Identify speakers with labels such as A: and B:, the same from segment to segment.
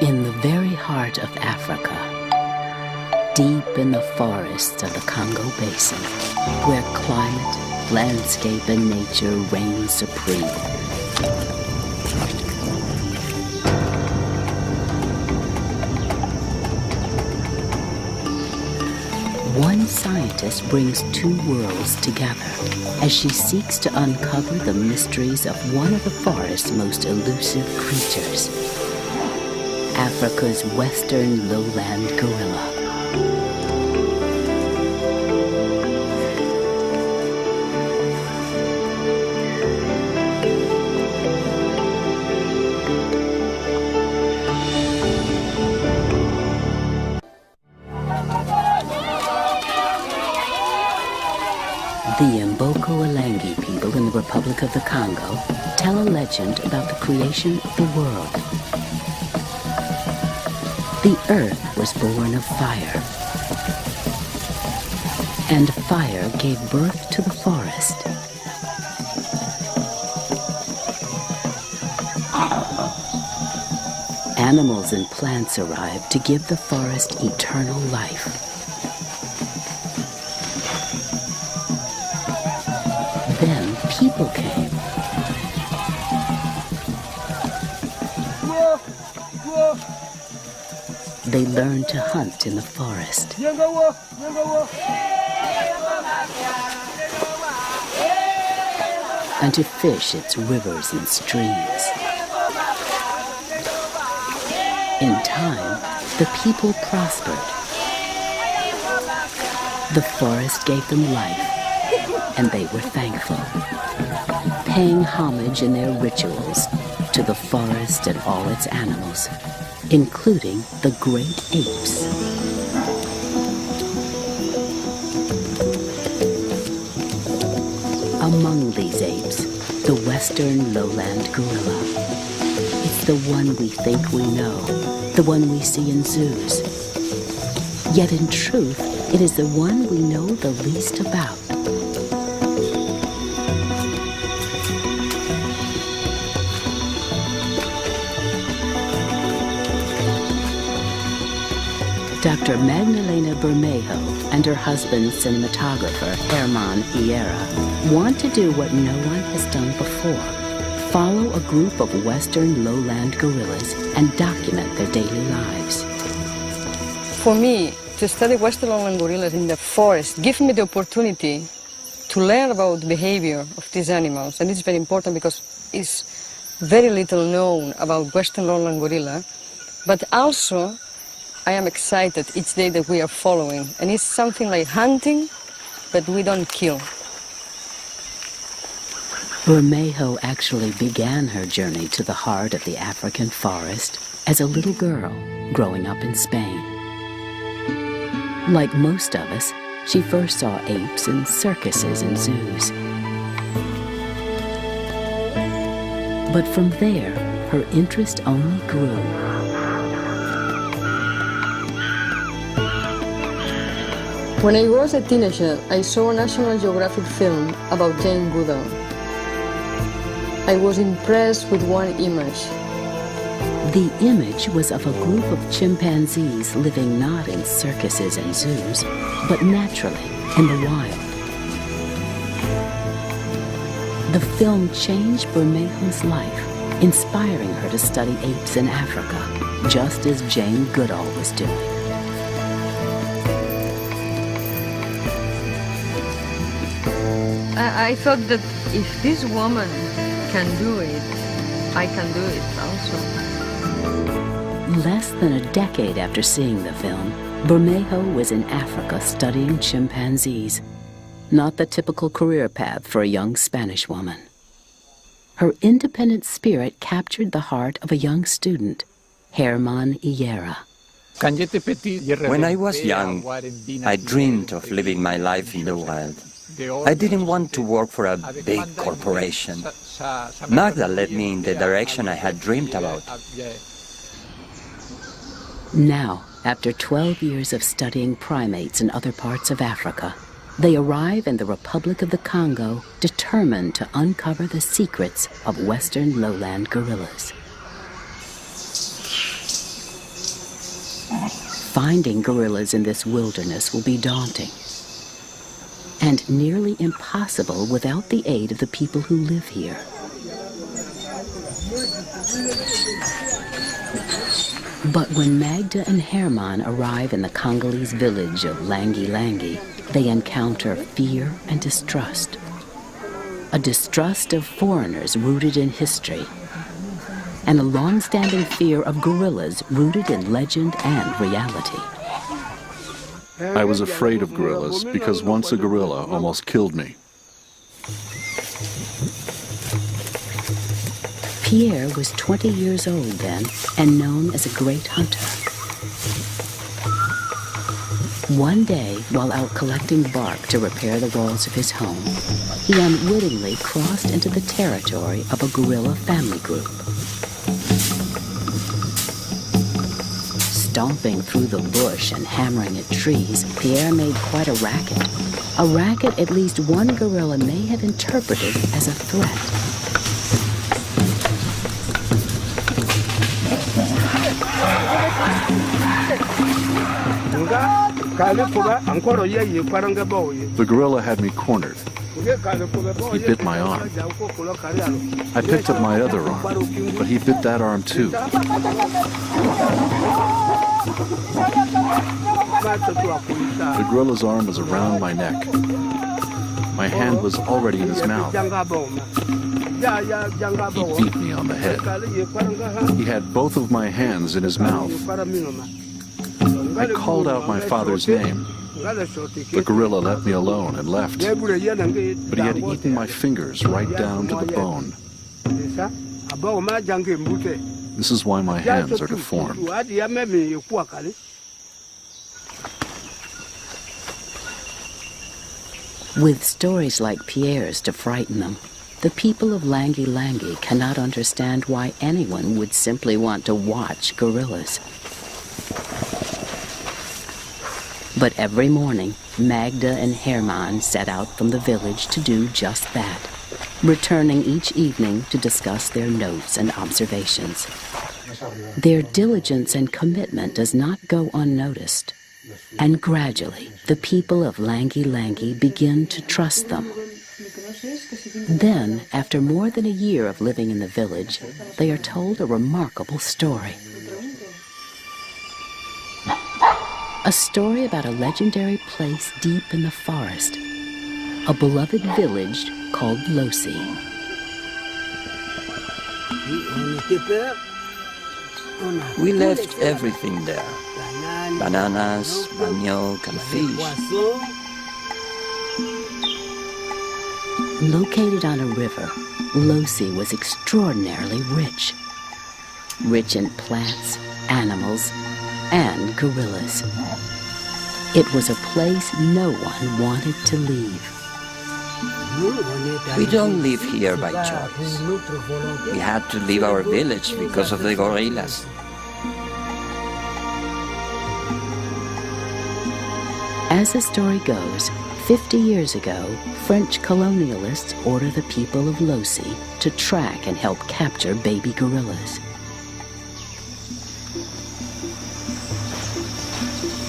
A: In the very heart of Africa, deep in the forests of the Congo Basin, where climate, landscape, and nature reign supreme, one scientist brings two worlds together as she seeks to uncover the mysteries of one of the forest's most elusive creatures, Africa's western lowland gorilla. The Mboko-Olangi people in the Republic of the Congo tell a legend about the creation of the world. The earth was born of fire, and fire gave birth to the forest. Animals and plants arrived to give the forest eternal life. Then people came. They learned to hunt in the forest and to fish its rivers and streams. In time, the people prospered. The forest gave them life, and they were thankful, paying homage in their rituals to the forest and all its animals, including the great apes. Among these apes, the western lowland gorilla. It's the one we think we know, the one we see in zoos. Yet in truth, it is the one we know the least about. Dr. Magdalena Bermejo and her husband, cinematographer Herman Iera, want to do what no one has done before: follow a group of western lowland gorillas and document their daily lives.
B: For me, to study western lowland gorillas in the forest gives me the opportunity to learn about the behavior of these animals, and it's very important because it's very little known about western lowland gorilla, but also I am excited each day that we are following, and it's something like hunting, but we don't kill.
A: Bermejo actually began her journey to the heart of the African forest as a little girl growing up in Spain. Like most of us, she first saw apes in circuses and zoos. But from there, her interest only grew.
B: When I was a teenager, I saw a National Geographic film about Jane Goodall. I was impressed with one image.
A: The image was of a group of chimpanzees living not in circuses and zoos, but naturally in the wild. The film changed Bermejo's life, inspiring her to study apes in Africa, just as Jane Goodall was doing.
B: I thought that if this woman can do it, I can do it also.
A: Less than a decade after seeing the film, Bermejo was in Africa studying chimpanzees, not the typical career path for a young Spanish woman. Her independent spirit captured the heart of a young student, Herman Iera.
C: When I was young, I dreamed of living my life in the wild. I didn't want to work for a big corporation. Magda led me in the direction I had dreamed about.
A: Now, after 12 years of studying primates in other parts of Africa, they arrive in the Republic of the Congo, determined to uncover the secrets of western lowland gorillas. Finding gorillas in this wilderness will be daunting and nearly impossible without the aid of the people who live here. But when Magda and Herman arrive in the Congolese village of Langi Langi, they encounter fear and distrust. A distrust of foreigners rooted in history, and a long-standing fear of gorillas rooted in legend and reality.
D: I was afraid of gorillas because once a gorilla almost killed me.
A: Pierre was 20 years old then and known as a great hunter. One day, while out collecting bark to repair the walls of his home, he unwittingly crossed into the territory of a gorilla family group. Stomping through the bush and hammering at trees, Pierre made quite a racket. A racket at least one gorilla may have interpreted as a threat.
D: The gorilla had me cornered. He bit my arm. I picked up my other arm, but he bit that arm too. The gorilla's arm was around my neck. My hand was already in his mouth. He beat me on the head. He had both of my hands in his mouth. I called out my father's name. The gorilla let me alone and left, but he had eaten my fingers right down to the bone. This is why my hands are deformed.
A: With stories like Pierre's to frighten them, the people of Langi Langi cannot understand why anyone would simply want to watch gorillas. But every morning, Magda and Herman set out from the village to do just that, returning each evening to discuss their notes and observations. Their diligence and commitment does not go unnoticed, and gradually the people of Langi Langi begin to trust them. Then, after more than a year of living in the village, they are told a remarkable story. A story about a legendary place deep in the forest, a beloved village called Losi.
C: We left everything there. Bananas, manioc, and fish.
A: Located on a river, Losi was extraordinarily rich. Rich in plants, animals, and gorillas. It was a place no one wanted to leave.
C: We don't live here by choice. We had to leave our village because of the gorillas.
A: As the story goes, 50 years ago, French colonialists ordered the people of Losi to track and help capture baby gorillas.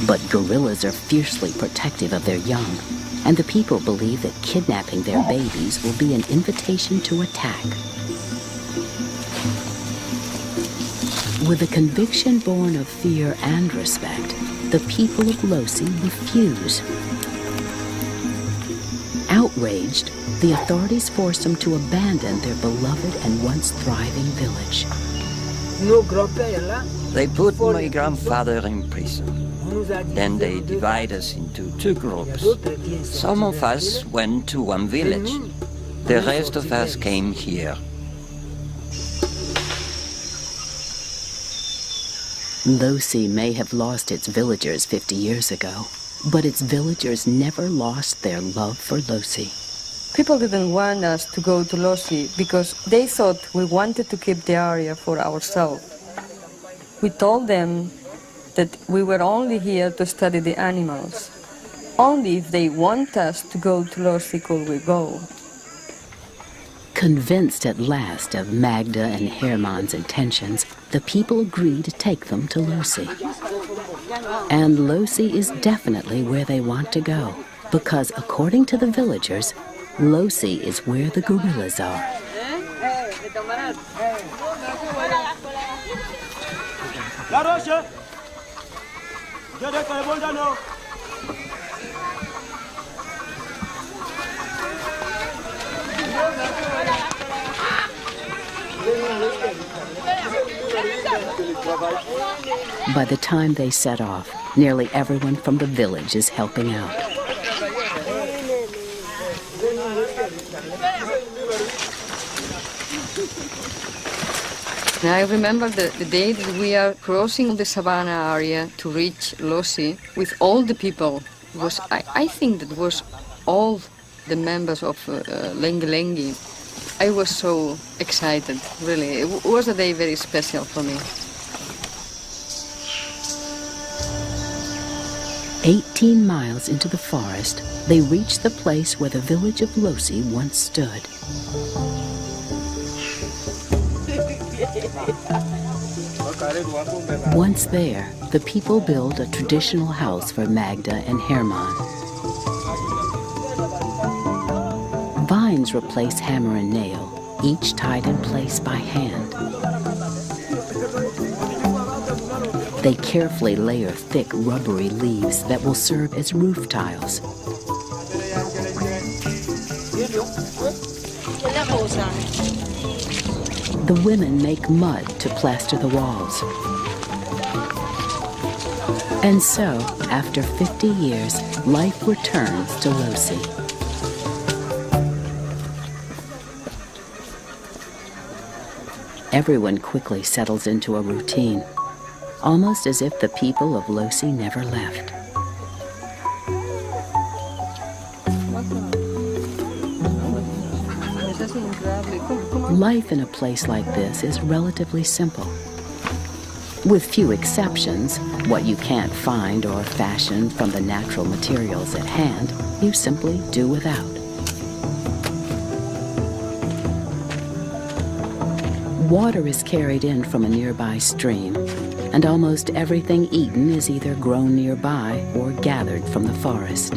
A: But gorillas are fiercely protective of their young, and the people believe that kidnapping their babies will be an invitation to attack. With a conviction born of fear and respect, the people of Losi refuse. Outraged, the authorities force them to abandon their beloved and once thriving village.
C: They put my grandfather in prison. Then they divide us into two groups. Some of us went to one village. The rest of us came here.
A: Losi may have lost its villagers 50 years ago, but its villagers never lost their love for Losi.
B: People didn't want us to go to Losi because they thought we wanted to keep the area for ourselves. We told them that we were only here to study the animals. Only if they want us to go to Losi could we go.
A: Convinced at last of Magda and Herman's intentions, the people agreed to take them to Losi. And Losi is definitely where they want to go, because according to the villagers, Losi is where the gorillas are. By the time they set off, nearly everyone from the village is helping out.
B: I remember the day that we are crossing the savannah area to reach Losi with all the people. I think that was all the members of Lengi Lengi. I was so excited, really. It was a day very special for me.
A: 18 miles into the forest, they reach the place where the village of Losi once stood. Once there, the people build a traditional house for Magda and Herman. Vines replace hammer and nail, each tied in place by hand. They carefully layer thick, rubbery leaves that will serve as roof tiles. The women make mud to plaster the walls. And so, after 50 years, life returns to Losi. Everyone quickly settles into a routine, almost as if the people of Losi never left. Life in a place like this is relatively simple. With few exceptions, what you can't find or fashion from the natural materials at hand, you simply do without. Water is carried in from a nearby stream, and almost everything eaten is either grown nearby or gathered from the forest.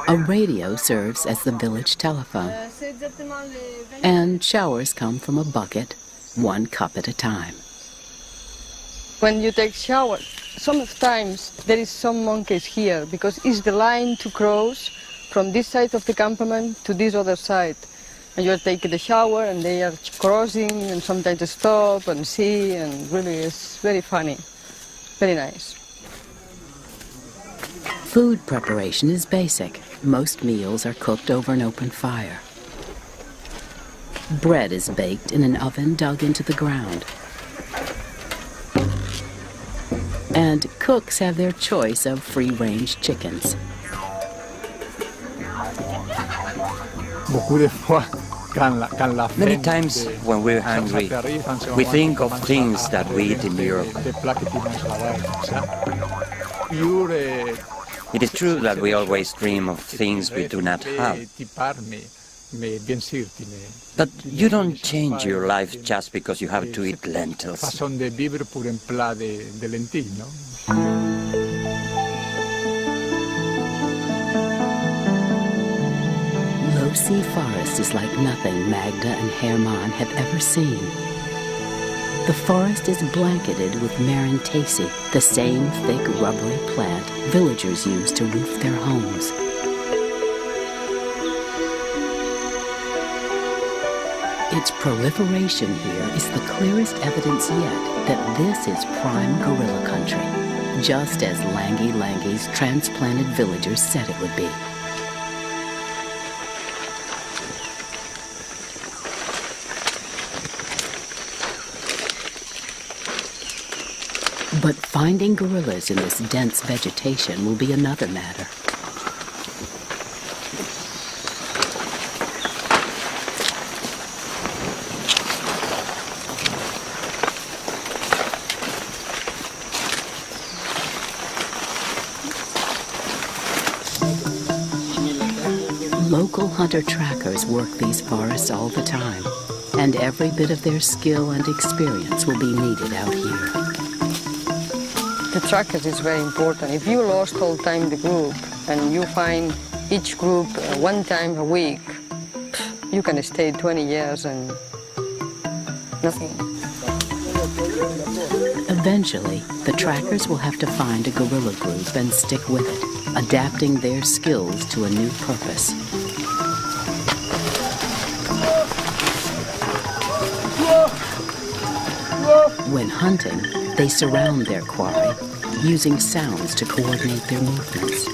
A: A radio serves as the village telephone, and showers come from a bucket, 1 cup at a time.
B: When you take shower, sometimes there is some monkeys here because it's the line to cross from this side of the campament to this other side. And you're taking the shower and they are crossing and sometimes they stop and see, and really it's very funny, very nice.
A: Food preparation is basic. Most meals are cooked over an open fire. Bread is baked in an oven dug into the ground. And cooks have their choice of free-range chickens.
C: Many times when we're hungry, we think of things that we eat in Europe. It is true that we always dream of things we do not have. But you don't change your life just because you have to eat lentils.
A: Losi forest is like nothing Magda and Herman have ever seen. The forest is blanketed with Marantacea, the same thick rubbery plant villagers use to roof their homes. Its proliferation here is the clearest evidence yet that this is prime gorilla country, just as Langi Langi's transplanted villagers said it would be. But finding gorillas in this dense vegetation will be another matter. Local hunter-trackers work these forests all the time, and every bit of their skill and experience will be needed out here.
B: The trackers is very important. If you lost all time the group and you find each group one time a week, you can stay 20 years and nothing.
A: Eventually, the trackers will have to find a guerrilla group and stick with it, adapting their skills to a new purpose. When hunting, they surround their quarry, using sounds to coordinate their movements.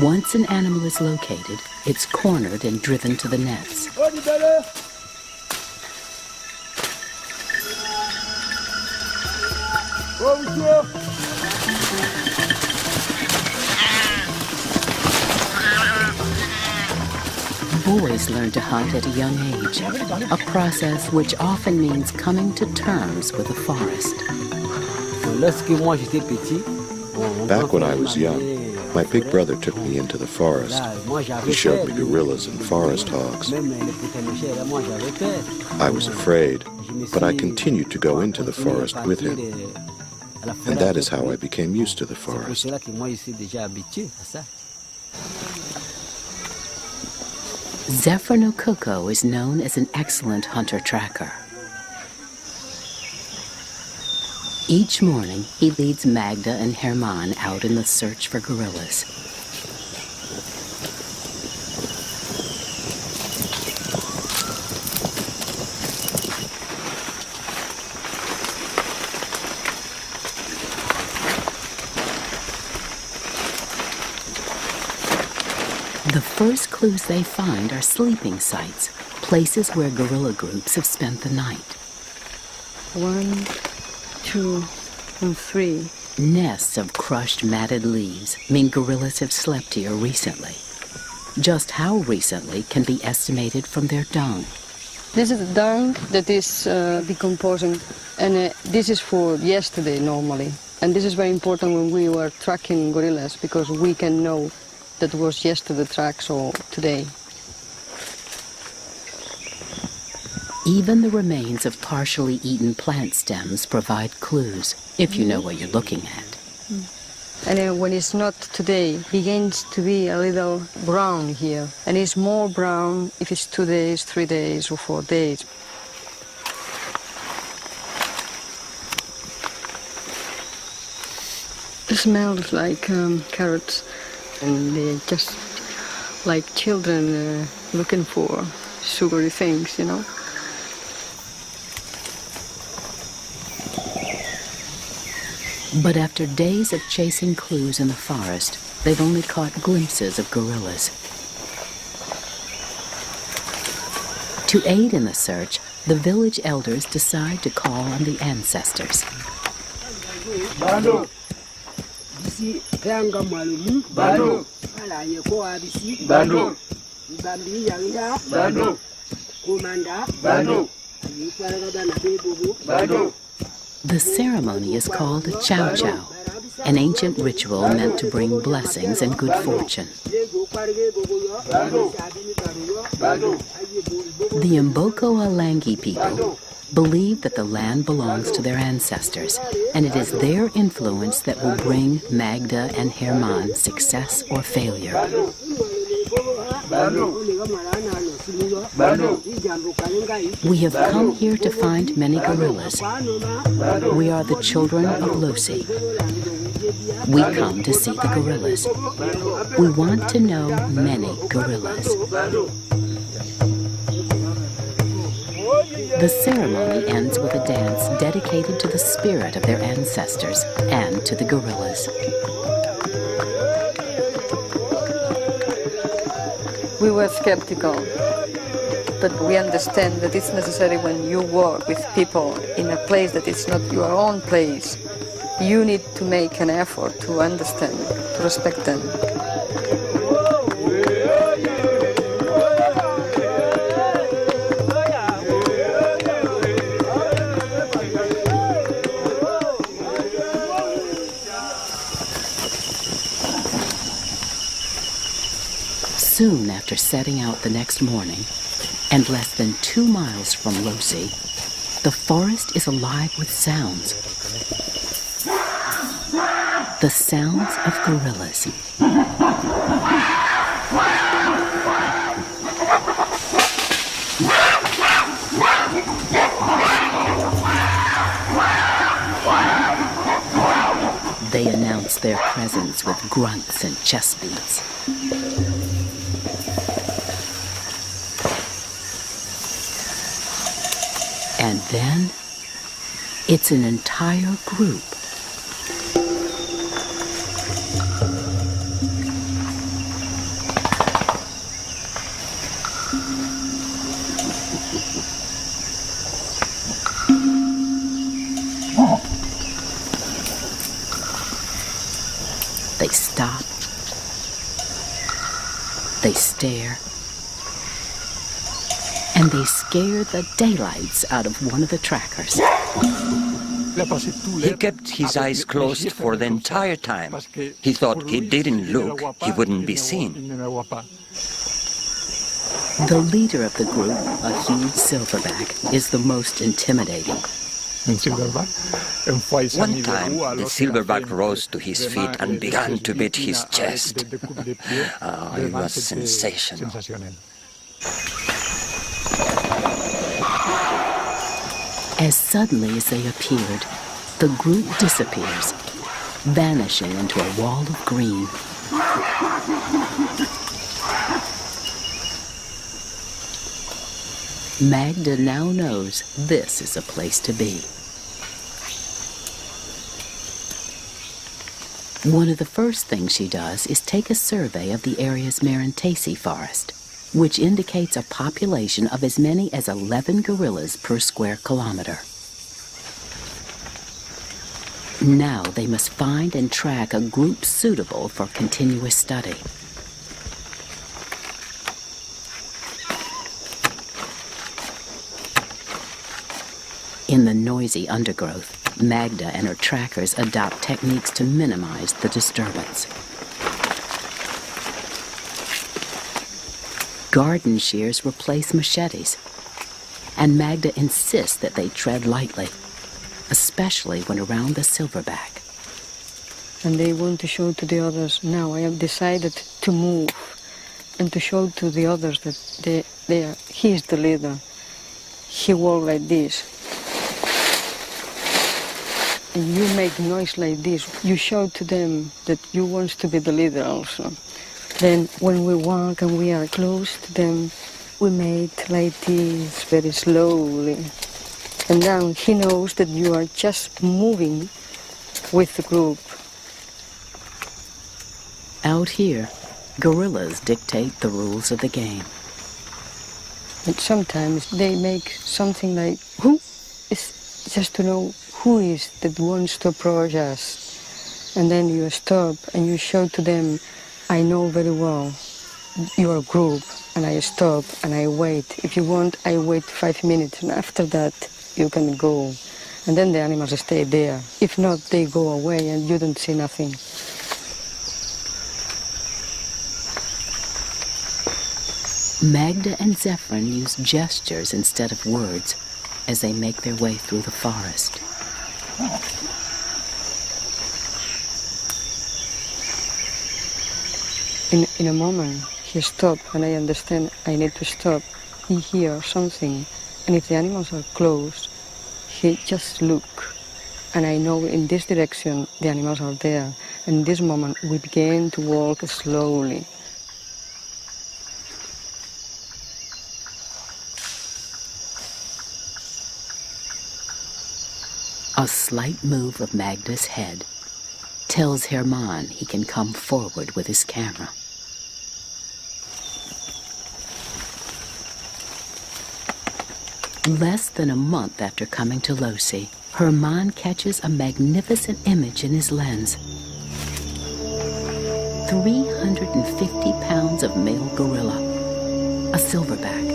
A: Once an animal is located, it's cornered and driven to the nets. Boys learn to hunt at a young age, a process which often means coming to terms with the forest.
E: Back when I was young, my big brother took me into the forest. He showed me gorillas and forest hogs. I was afraid, but I continued to go into the forest with him. And that is how I became used to the forest.
A: Zephyr Nokoko is known as an excellent hunter-tracker. Each morning, he leads Magda and Herman out in the search for gorillas. The first clues they find are sleeping sites, places where guerrilla groups have spent the night.
B: 1, 2, and 3.
A: Nests of crushed, matted leaves mean gorillas have slept here recently. Just how recently can be estimated from their dung.
B: This is the dung that is decomposing, and this is for yesterday normally. And this is very important when we were tracking gorillas, because we can know that was yesterday tracks or today.
A: Even the remains of partially eaten plant stems provide clues, if you know what you're looking at.
B: And when it's not today, it begins to be a little brown here. And it's more brown if it's 2 days, 3 days, or 4 days. It smells like carrots, and they're just like children looking for sugary things, you know.
A: But after days of chasing clues in the forest, they've only caught glimpses of gorillas. To aid in the search, the village elders decide to call on the ancestors. The ceremony is called a chow chow, an ancient ritual meant to bring blessings and good fortune. The Mboko Alangi people believe that the land belongs to their ancestors, and it is their influence that will bring Magda and Herman success or failure. We have come here to find many gorillas. We are the children of Lucy. We come to see the gorillas. We want to know many gorillas. The ceremony ends with a dance dedicated to the spirit of their ancestors and to the gorillas.
B: We were skeptical, but we understand that it's necessary when you work with people in a place that is not your own place. You need to make an effort to understand, to respect them.
A: Soon after setting out the next morning, and less than 2 miles from Losi, the forest is alive with sounds. The sounds of gorillas. They announce their presence with grunts and chest beats. And then, it's an entire group. They stop. They stare. And they scare the daylights out of one of the trackers.
C: He kept his eyes closed for the entire time. He thought he didn't look, he wouldn't be seen.
A: The leader of the group, a huge silverback, is the most intimidating.
C: One time, the silverback rose to his feet and began to beat his chest. Oh, it was sensational.
A: As suddenly as they appeared, the group disappears, vanishing into a wall of green. Magda now knows this is a place to be. One of the first things she does is take a survey of the area's Marantesi forest, which indicates a population of as many as 11 gorillas per square kilometer. Now they must find and track a group suitable for continuous study. In the noisy undergrowth, Magda and her trackers adopt techniques to minimize the disturbance. Garden shears replace machetes, and Magda insists that they tread lightly, especially when around the silverback.
B: And they want to show to the others, now I have decided to move, and to show to the others that he is the leader. He walks like this. And you make noise like this. You show to them that you want to be the leader also. Then when we walk and we are close to them, we make like this very slowly. And now he knows that you are just moving with the group.
A: Out here, gorillas dictate the rules of the game.
B: And sometimes they make something like, who? It's just to know who is that wants to approach us. And then you stop and you show to them, I know very well your group, and I stop and I wait. If you want, I wait 5 minutes, and after that, you can go. And then the animals stay there. If not, they go away and you don't see nothing.
A: Magda and Zephyrin use gestures instead of words as they make their way through the forest.
B: In a moment, he stopped, and I understand I need to stop. He hears something, and if the animals are close, he just look. And I know in this direction the animals are there. And in this moment, we begin to walk slowly.
A: A slight move of Magda's head tells Herman he can come forward with his camera. Less than a month after coming to Losi, Herman catches a magnificent image in his lens. 350 pounds of male gorilla, a silverback.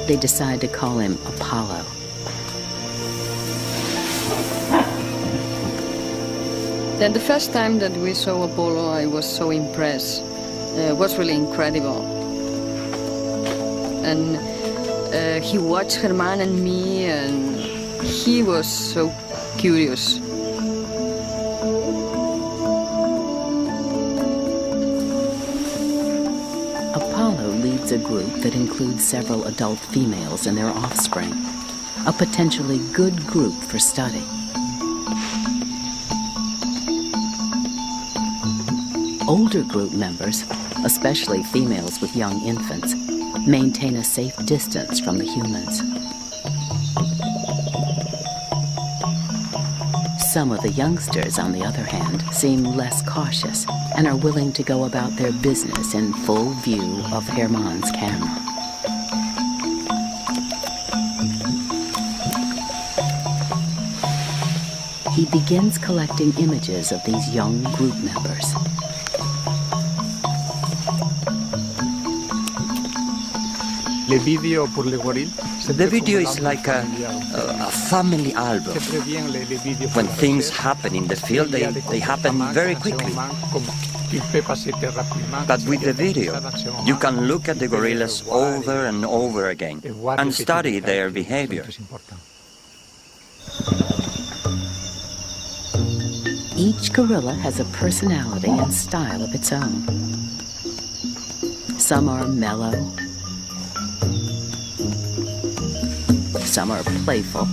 A: They decide to call him Apollo.
B: Then the first time that we saw Apollo, I was so impressed. It was really incredible. And he watched Herman and me, and he was so curious.
A: Apollo leads a group that includes several adult females and their offspring, a potentially good group for study. Older group members, especially females with young infants, maintain a safe distance from the humans. Some of the youngsters, on the other hand, seem less cautious and are willing to go about their business in full view of Herman's camera. He begins collecting images of these young group members.
C: The video is like a family album. When things happen in the field, they happen very quickly. But with the video, you can look at the gorillas over and over again and study their behavior.
A: Each gorilla has a personality and style of its own. Some are mellow, some are playful,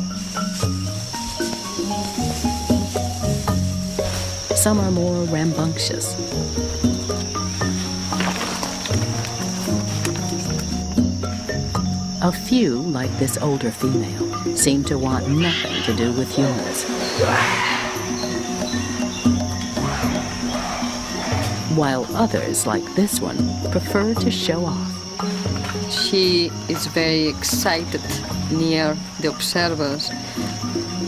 A: some are more rambunctious. A few, like this older female, seem to want nothing to do with humans. While others, like this one, prefer to show off.
B: She is very excited near the observers.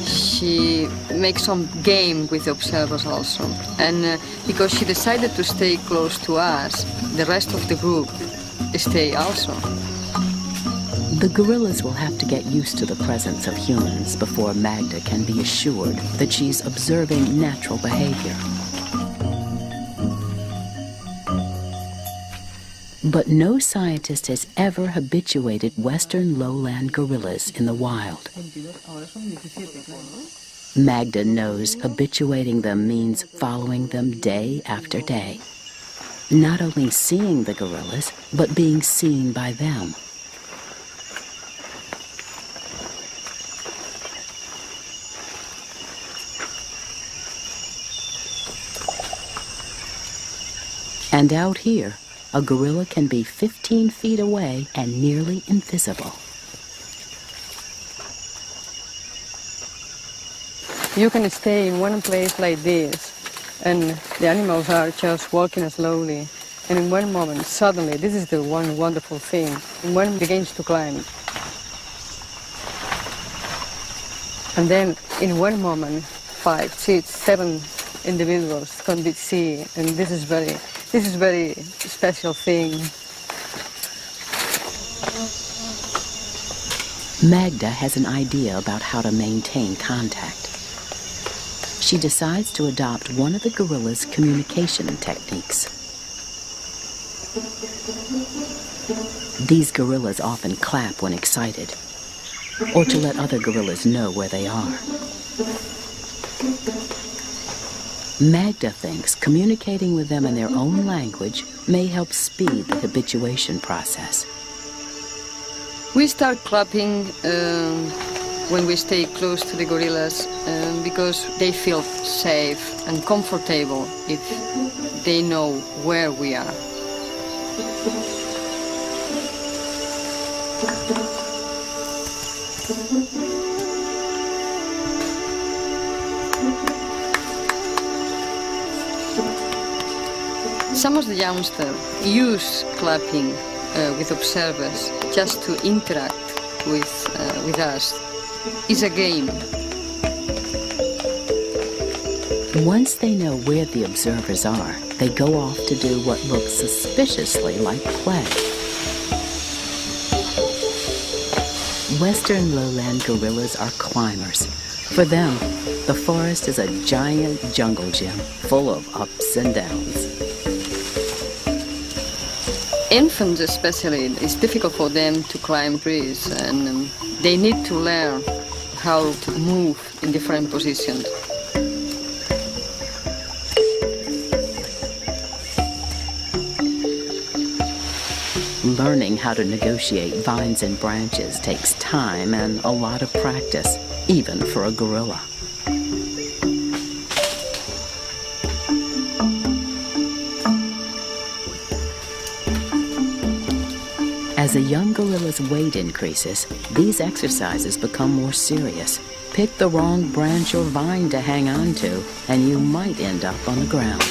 B: She makes some game with the observers also. And because she decided to stay close to us, the rest of the group stay also.
A: The gorillas will have to get used to the presence of humans before Magda can be assured that she's observing natural behavior. But no scientist has ever habituated western lowland gorillas in the wild. Magda knows habituating them means following them day after day. Not only seeing the gorillas, but being seen by them. And out here, a gorilla can be 15 feet away and nearly invisible.
B: You can stay in one place like this, and the animals are just walking slowly. And in one moment, suddenly, this is the one wonderful thing, one begins to climb. And then, in one moment, 5, 6, 7 individuals can be seen, and this is very special thing.
A: Magda has an idea about how to maintain contact. She decides to adopt one of the gorilla's communication techniques. These gorillas often clap when excited, or to let other gorillas know where they are. Magda thinks communicating with them in their own language may help speed the habituation process.
B: We start clapping when we stay close to the gorillas because they feel safe and comfortable if they know where we are. Some of the youngsters use clapping with observers just to interact with us. It's a game.
A: Once they know where the observers are, they go off to do what looks suspiciously like play. Western lowland gorillas are climbers, For them, the forest is a giant jungle gym full of ups and downs.
B: Infants especially, it's difficult for them to climb trees, and they need to learn how to move in different positions.
A: Learning how to negotiate vines and branches takes time and a lot of practice, even for a gorilla. As a young gorilla's weight increases, these exercises become more serious. Pick the wrong branch or vine to hang on to, and you might end up on the ground.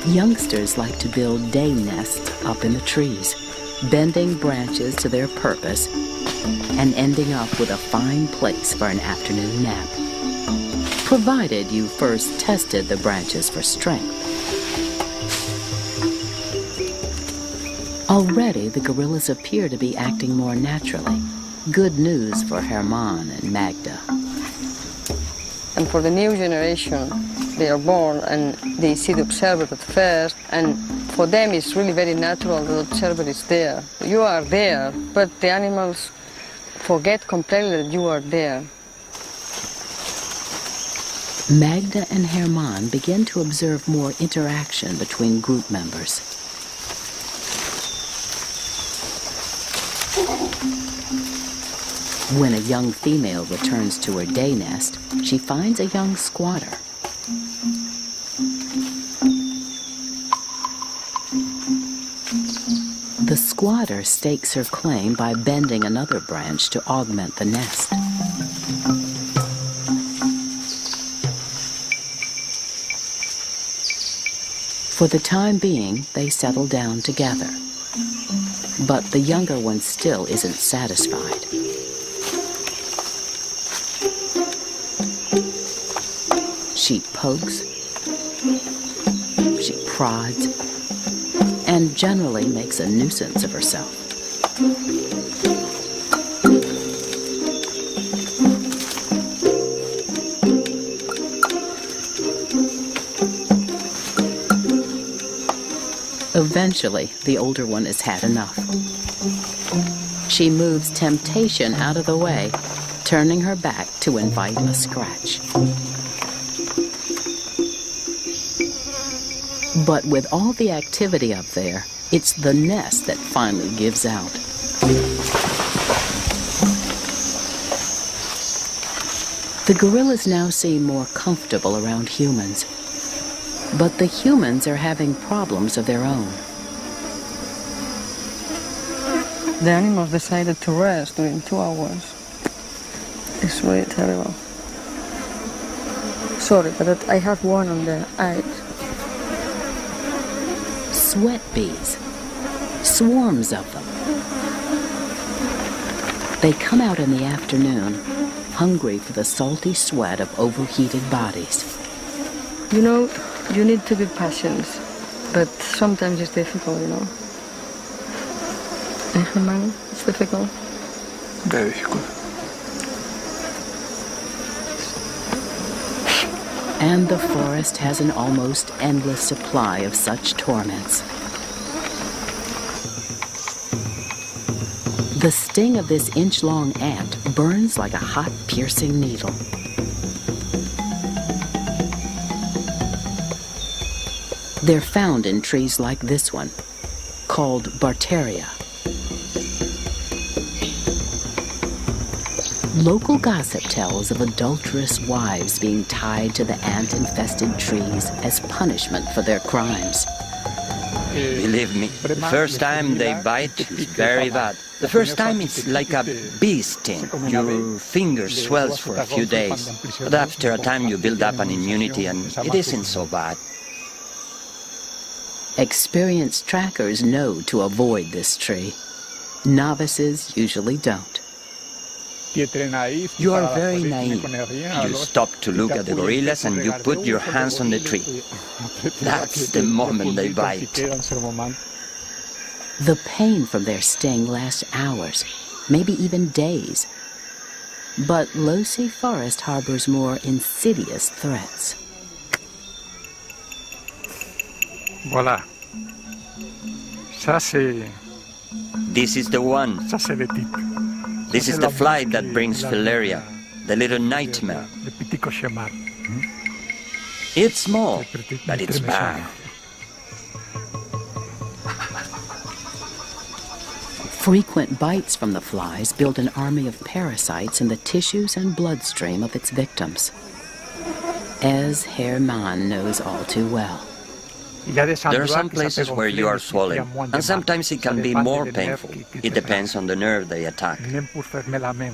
A: Youngsters like to build day nests up in the trees, bending branches to their purpose and ending up with a fine place for an afternoon nap, provided you first tested the branches for strength. Already, the gorillas appear to be acting more naturally. Good news for Herman and Magda.
B: And for the new generation, they are born and they see the observer at first, and for them it's really very natural that the observer is there. You are there, but the animals forget completely that you are there.
A: Magda and Herman begin to observe more interaction between group members. When a young female returns to her day nest, she finds a young squatter. The squatter stakes her claim by bending another branch to augment the nest. For the time being, they settle down together. But the younger one still isn't satisfied. She pokes, she prods, and generally makes a nuisance of herself. Eventually, the older one has had enough. She moves temptation out of the way, turning her back to invite a scratch. But with all the activity up there, it's the nest that finally gives out. The gorillas now seem more comfortable around humans, but the humans are having problems of their own.
B: The animals decided to rest during 2 hours. It's really terrible. Sorry, but I have one on the eye.
A: Sweat bees, swarms of them. They come out in the afternoon, hungry for the salty sweat of overheated bodies.
B: You know, you need to be patient, but sometimes it's difficult, you know. Herman, it's difficult.
F: Very difficult.
A: And the forest has an almost endless supply of such torments. The sting of this inch-long ant burns like a hot, piercing needle. They're found in trees like this one, called Barteria. Local gossip tells of adulterous wives being tied to the ant-infested trees as punishment for their crimes.
C: Believe me, the first time they bite is very bad. The first time it's like a bee sting. Your finger swells for a few days, but after a time you build up an immunity and it isn't so bad.
A: Experienced trackers know to avoid this tree. Novices usually don't.
C: You are very naive. You stop to look at the gorillas and you put your hands on the tree. That's the moment they bite.
A: The pain from their sting lasts hours, maybe even days. But Losey Forest harbors more insidious threats.
F: Voilà. Ça, c'est...
C: This is the one.
F: Ça, c'est le type.
C: This is the fly that brings filaria, the little nightmare.
F: Le petit cauchemar.
C: It's small, but it's bad.
A: Frequent bites from the flies build an army of parasites in the tissues and bloodstream of its victims, as Herman knows all too well.
C: There are some places where you are swollen, and sometimes it can be more painful. It depends on the nerve they attack.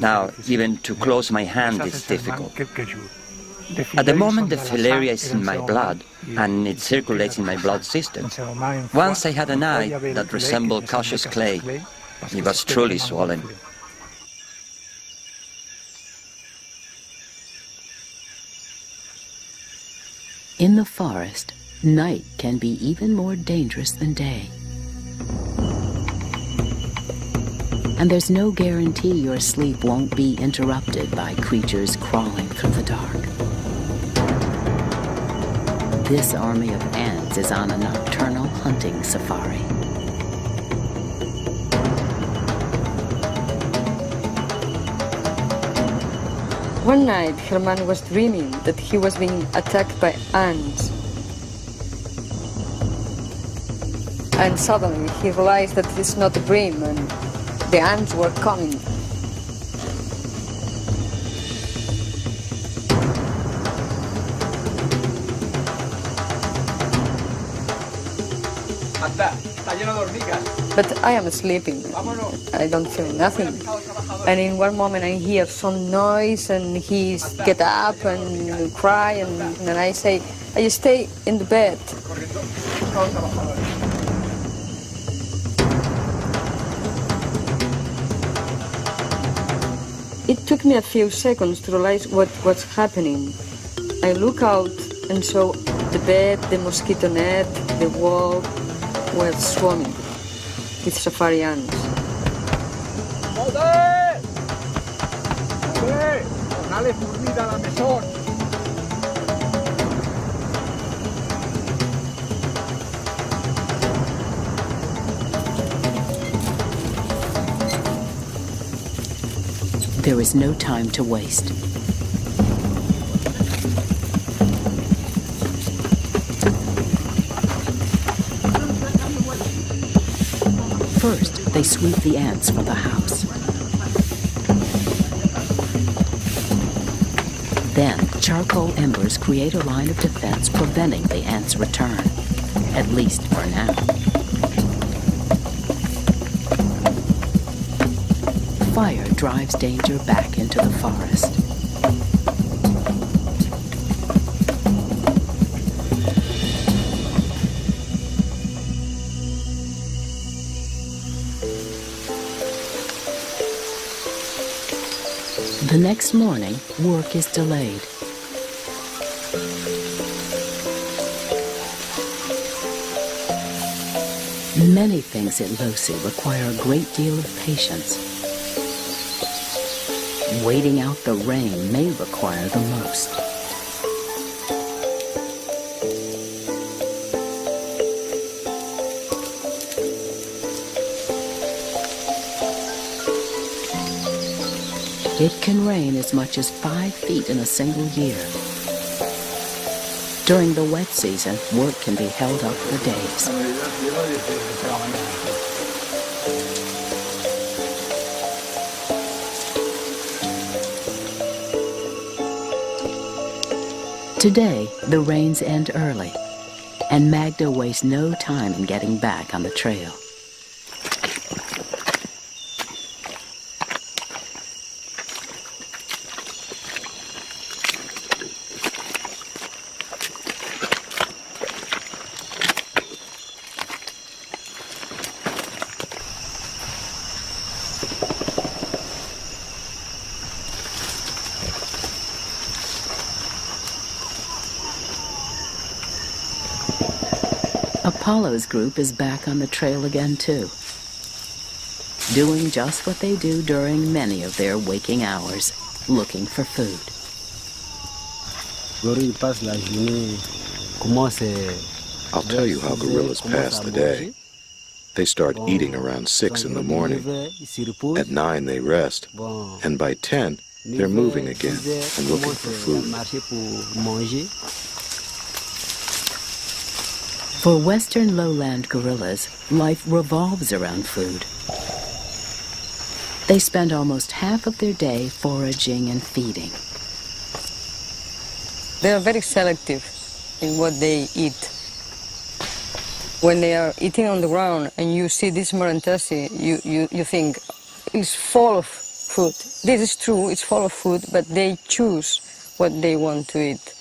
C: Now, even to close my hand is difficult. At the moment, the filaria is in my blood, and it circulates in my blood system. Once I had an eye that resembled cautious clay. It was truly swollen.
A: In the forest, night can be even more dangerous than day. And there's no guarantee your sleep won't be interrupted by creatures crawling through the dark. This army of ants is on a nocturnal hunting safari.
B: One night, Herman was dreaming that he was being attacked by ants. And suddenly he realized that it's not a dream and the ants were coming. But I am sleeping. I don't feel nothing. And in one moment I hear some noise and he get up and cry and I say, I stay in the bed. It took me a few seconds to realize what's happening. I look out and saw the bed, the mosquito net, the wall were swarming with safari ants.
A: There is no time to waste. First, they sweep the ants from the house. Then, charcoal embers create a line of defense preventing the ants' return, at least for now. Fire drives danger back into the forest. The next morning, work is delayed. Many things at Losey require a great deal of patience. Waiting out the rain may require the most. It can rain as much as 5 feet in a single year. During the wet season, work can be held up for days. Today, the rains end early, and Magda wastes no time in getting back on the trail. Apollo's group is back on the trail again, too, doing just what they do during many of their waking hours, looking for food.
E: I'll tell you how gorillas pass the day. They start eating around 6 in the morning. At 9 they rest, and by 10 they're moving again and looking for food.
A: For western lowland gorillas, life revolves around food. They spend almost half of their day foraging and feeding.
B: They are very selective in what they eat. When they are eating on the ground and you see this marantasi, you think it's full of food. This is true, it's full of food, but they choose what they want to eat.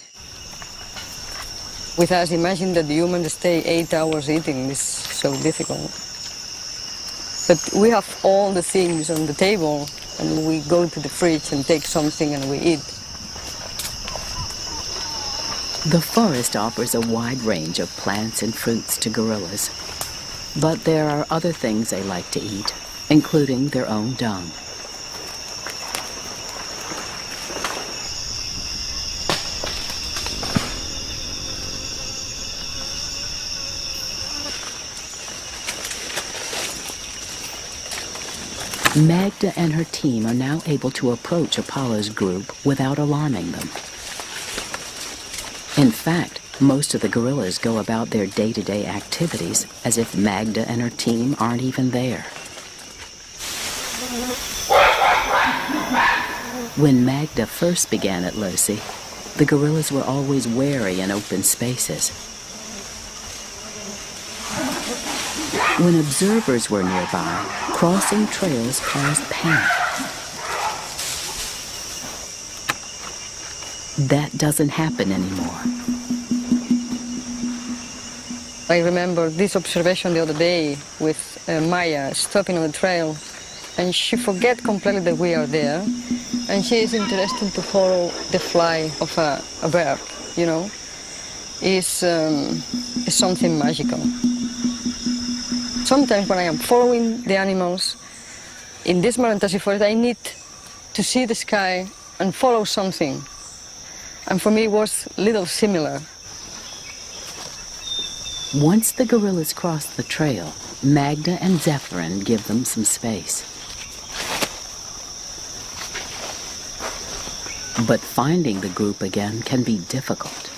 B: With us, imagine that the humans stay 8 hours eating. This is so difficult. But we have all the things on the table, and we go to the fridge and take something and we eat.
A: The forest offers a wide range of plants and fruits to gorillas, but there are other things they like to eat, including their own dung. Magda and her team are now able to approach Apollo's group without alarming them. In fact, most of the gorillas go about their day-to-day activities as if Magda and her team aren't even there. When Magda first began at Losi, the gorillas were always wary in open spaces. When observers were nearby, crossing trails caused panic. That doesn't happen anymore.
B: I remember this observation the other day with Maya stopping on the trail, and she forget completely that we are there, and she is interested to follow the fly of a bird, you know. It's something magical. Sometimes when I am following the animals in this Marantasi forest, I need to see the sky and follow something. And for me it was a little similar.
A: Once the gorillas cross the trail, Magda and Zephyrin give them some space. But finding the group again can be difficult.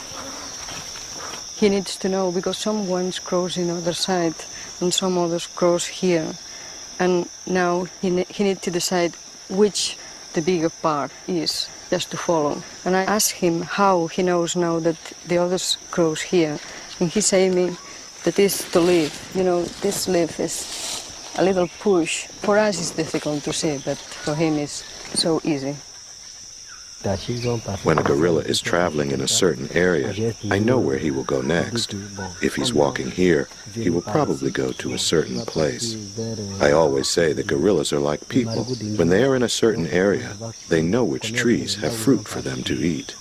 B: He needs to know, because some ones cross on the other side and some others cross here. And now he needs to decide which the bigger part is, just to follow. And I asked him how he knows now that the others cross here. And he said me that is the leaf. You know, this leaf is a little push. For us it's difficult to see, but for him it's so easy.
E: When a gorilla is traveling in a certain area, I know where he will go next. If he's walking here, he will probably go to a certain place. I always say that gorillas are like people. When they are in a certain area, they know which trees have fruit for them to eat.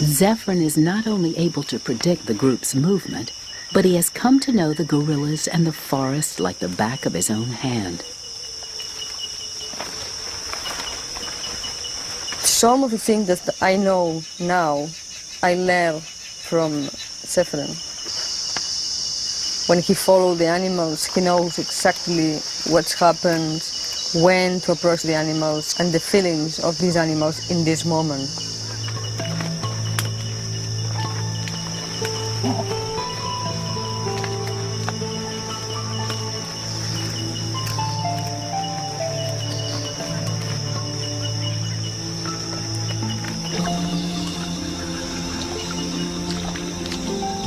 A: Zephyrin is not only able to predict the group's movement, but he has come to know the gorillas and the forest like the back of his own hand.
B: Some of the things that I know now, I learned from Zephyrin. When he follows the animals, he knows exactly what happens, when to approach the animals, and the feelings of these animals in this moment.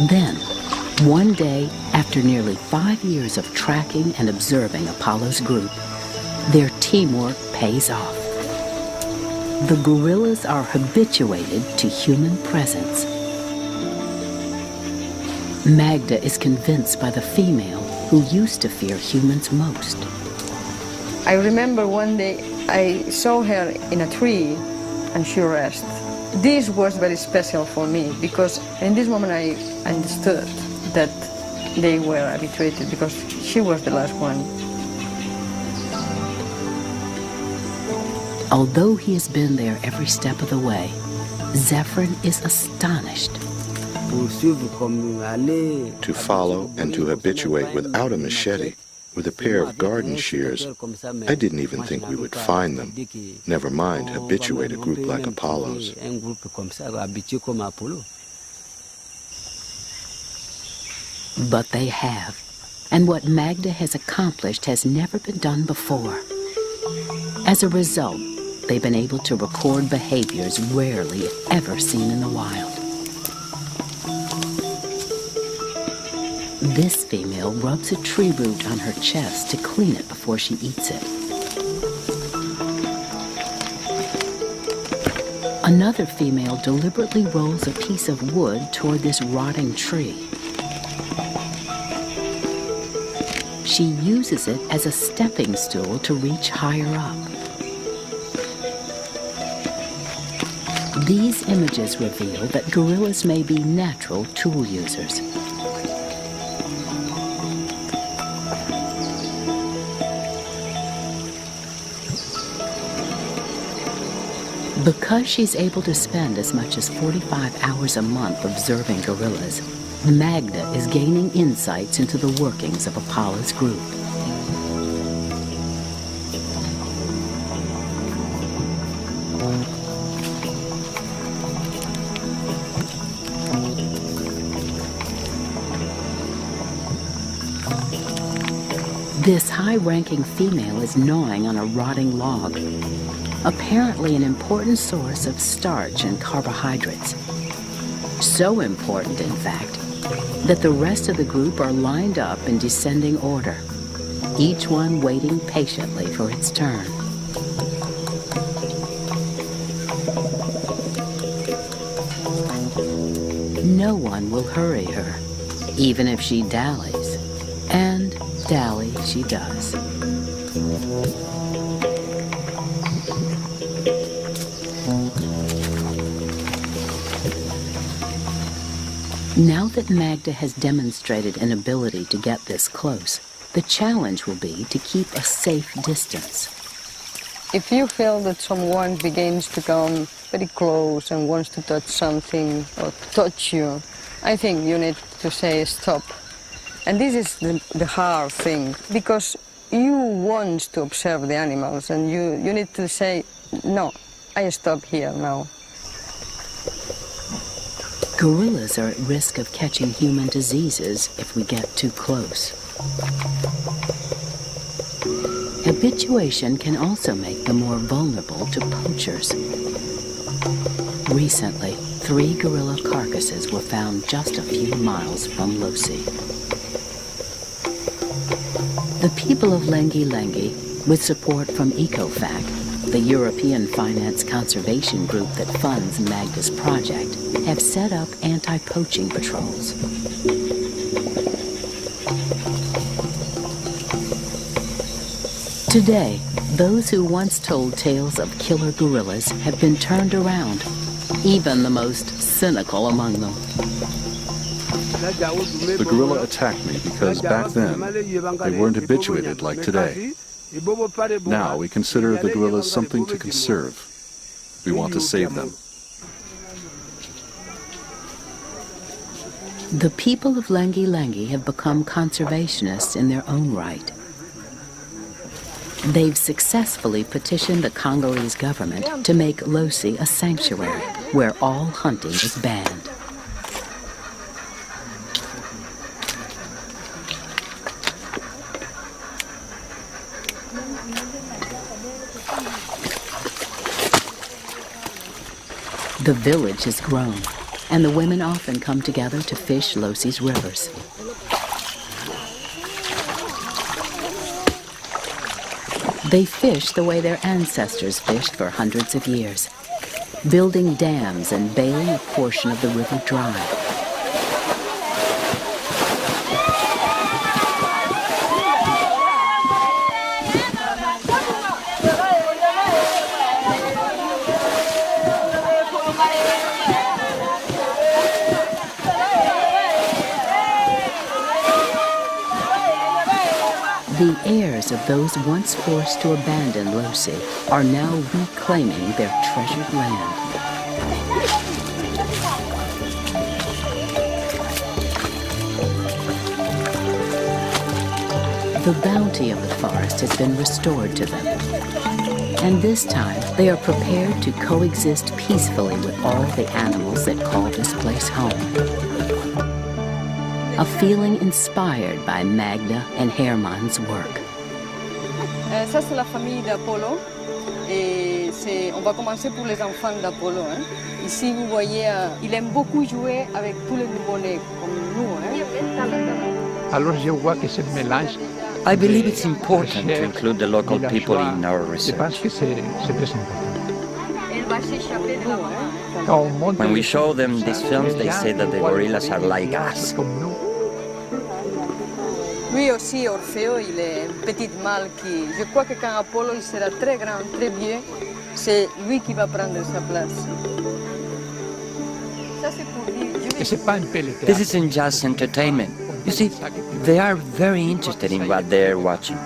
A: Then, one day, after nearly 5 years of tracking and observing Apollo's group, their teamwork pays off. The gorillas are habituated to human presence. Magda is convinced by the female who used to fear humans most.
B: I remember one day I saw her in a tree and she rested. This was very special for me because in this moment I understood that they were arbitrated because she was the last one.
A: Although he has been there every step of the way, Zephyrin is astonished.
E: To follow and to habituate without a machete, with a pair of garden shears, I didn't even think we would find them, never mind habituate a group like Apollo's.
A: But they have, and what Magda has accomplished has never been done before. As a result, they've been able to record behaviors rarely if ever seen in the wild. This female rubs a tree root on her chest to clean it before she eats it. Another female deliberately rolls a piece of wood toward this rotting tree. She uses it as a stepping stool to reach higher up. These images reveal that gorillas may be natural tool users. Because she's able to spend as much as 45 hours a month observing gorillas, Magda is gaining insights into the workings of Apollo's group. This high-ranking female is gnawing on a rotting log, apparently an important source of starch and carbohydrates. So important, in fact, that the rest of the group are lined up in descending order, each one waiting patiently for its turn. No one will hurry her, even if she dallies, and dally she does. Now that Magda has demonstrated an ability to get this close, the challenge will be to keep a safe distance.
B: If you feel that someone begins to come very close and wants to touch something or touch you, I think you need to say stop. And this is the hard thing, because you want to observe the animals and you need to say, no, I stop here now.
A: Gorillas are at risk of catching human diseases if we get too close. Habituation can also make them more vulnerable to poachers. Recently, 3 gorilla carcasses were found just a few miles from Losi. The people of Lengi-Lengi, with support from EcoFac, the European finance conservation group that funds Magda's project, have set up anti-poaching patrols. Today, those who once told tales of killer gorillas have been turned around, even the most cynical among them.
D: The gorilla attacked me because back then they weren't habituated like today. Now we consider the gorillas something to conserve. We want to save them.
A: The people of Lengi-Lengi have become conservationists in their own right. They've successfully petitioned the Congolese government to make Losi a sanctuary where all hunting is banned. The village has grown, and the women often come together to fish Losi's rivers. They fish the way their ancestors fished for hundreds of years, building dams and bailing a portion of the river dry. The heirs of those once forced to abandon Losi are now reclaiming their treasured land. The bounty of the forest has been restored to them. And this time, they are prepared to coexist peacefully with all the animals that call this place home. A feeling inspired by Magda and Herman's work.
B: Ça, c'est la famille d'Apollo. Et on va commencer pour les enfants d'Apollo. Ici, vous voyez, il aime beaucoup jouer avec tous les nouveau-nés, comme nous.
F: Alors je vois que ce mélange.
C: I believe it's important to include the local people in our
F: Je pense
C: research.
F: que c'est très important.
C: When we show them these films, they say that the gorillas are like us.
B: Lui aussi, Orfeo, il est un petit mâle qui... Je crois que quand Apollo il sera très grand, très vieux, c'est lui qui va prendre sa place. Ça, c'est pour dire...
C: This isn't just entertainment. You see, they are very interested in what they're watching.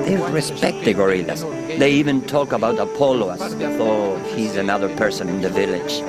C: They respect the gorillas. They even talk about Apollo as though he's another person in the village.